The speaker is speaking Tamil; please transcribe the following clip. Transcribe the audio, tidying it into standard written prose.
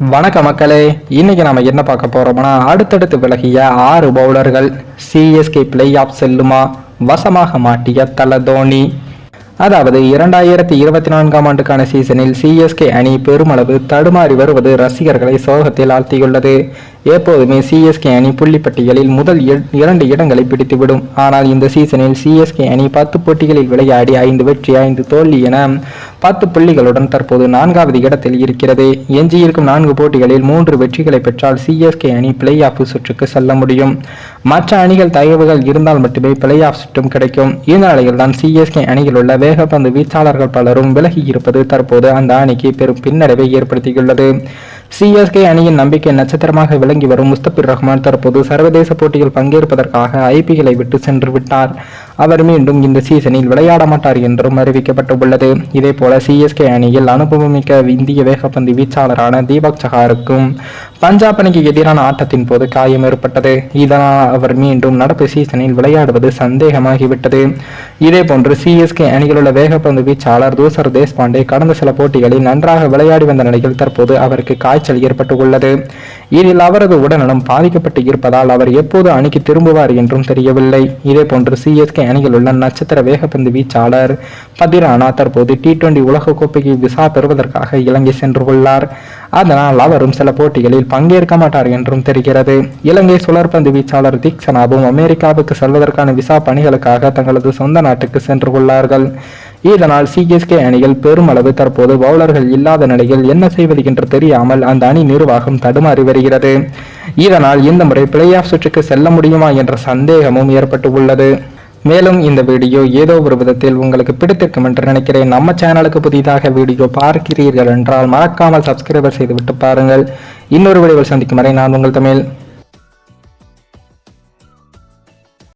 வணக்க மக்களே, இன்னைக்கு நாம என்ன பார்க்க போறோம்னா, அடுத்தடுத்து விலகிய 6 பவுலர்கள் சிஎஸ்கே பிளே ஆஃப் செல்லுமா, வசமாக மாட்டிய தல தோனி. அதாவது 2024ஆம் ஆண்டுக்கான சீசனில் சிஎஸ்கே அணி பெருமளவு தடுமாறி வருவது ரசிகர்களை சோகத்தில் ஆழ்த்தியுள்ளது. எப்போதுமே சிஎஸ்கே அணி புள்ளிப்பட்டியலில் முதல் 2 இடங்களை பிடித்துவிடும். ஆனால் இந்த சீசனில் சிஎஸ்கே அணி 10 போட்டிகளில் விளையாடி 5 வெற்றி 5 தோல்வி என 10 புள்ளிகளுடன் தற்போது 4வது இடத்தில் இருக்கிறது. எஞ்சியிருக்கும் 4 போட்டிகளில் 3 வெற்றிகளை பெற்றால் சிஎஸ்கே அணி பிளே ஆஃப் சுற்றுக்கு செல்ல முடியும். மற்ற அணிகள் தயவுகள் இருந்தால் மட்டுமே பிளே ஆஃப் சுற்றும் கிடைக்கும். இந்த நிலையில் தான் சிஎஸ்கே அணியில் உள்ள வேகப்பந்து வீச்சாளர்கள் பலரும் விலகி இருப்பது தற்போது அந்த அணிக்கு பெரும் பின்னடைவை ஏற்படுத்தியுள்ளது. சிஎஸ்கே அணியின் நம்பிக்கை நட்சத்திரமாக விளங்கி வரும் முஸ்தபிர் ரஹ்மான் தற்போது சர்வதேச போட்டியில் பங்கேற்பதற்காக ஐபிஎல்லை விட்டு சென்று விட்டார். அவர் மீண்டும் இந்த சீசனில் விளையாட மாட்டார் என்றும் அறிவிக்கப்பட்டுள்ளது. இதே போல சிஎஸ்கே அணியில் அனுபவமிக்க இந்திய வேகப்பந்து வீச்சாளரான தீபக் சஹாருக்கும் பஞ்சாப் அணிக்கு எதிரான ஆட்டத்தின் போது காயம் ஏற்பட்டது. இதனால் அவர் மீண்டும் நடப்பு சீசனில் விளையாடுவது சந்தேகமாகிவிட்டது. இதே போன்று சிஎஸ்கே அணியில் உள்ள வேகப்பந்து வீச்சாளர் தூசர் தேஷ்பாண்டே கடந்த சில போட்டிகளில் நன்றாக விளையாடி வந்த நிலையில் தற்போது அவருக்கு காய்ச்சல் ஏற்பட்டுள்ளது. இதில் அவரது உடல்நலம் பாதிக்கப்பட்டு இருப்பதால் அவர் எப்போது அணிக்கு திரும்புவார் என்றும் தெரியவில்லை. இதே போன்று சிஎஸ்கே அணியில் உள்ள நட்சத்திர வேகப்பந்து வீச்சாளர் பதிரானா தற்போது T20 உலகக்கோப்பைக்கு விசா பெறுவதற்காக இலங்கை சென்றுள்ளார். அதனால் அவரும் சில போட்டிகளில் பங்கேற்க மாட்டார் என்றும் தெரிகிறது. இலங்கை சுழற்பந்து வீச்சாளர் தீக்ஷனாவும் அமெரிக்காவுக்கு செல்வதற்கான விசா பணிகளுக்காக தங்களது சொந்த நாட்டுக்கு சென்றுள்ளார்கள். இதனால் சிஎஸ்கே அணியில் பெருமளவு தற்போது பவுலர்கள் இல்லாத நிலையில் என்ன செய்வது என்று தெரியாமல் அந்த அணி நிர்வாகம் தடுமாறி வருகிறது. இதனால் இந்த முறை பிளே ஆஃப் சுற்றுக்கு செல்ல முடியுமா என்ற சந்தேகமும் ஏற்பட்டு உள்ளது. மேலும் இந்த வீடியோ ஏதோ ஒரு விதத்தில் உங்களுக்கு பிடித்திருக்கும் என்று நினைக்கிறேன். நம்ம சேனலுக்கு புதிதாக வீடியோ பார்க்கிறீர்கள் என்றால் மறக்காமல் சப்ஸ்கிரைபர் செய்துவிட்டு பாருங்கள். இன்னொரு வீடியோவில் சந்திக்கும் வரை நான் உங்கள் தமிழ்.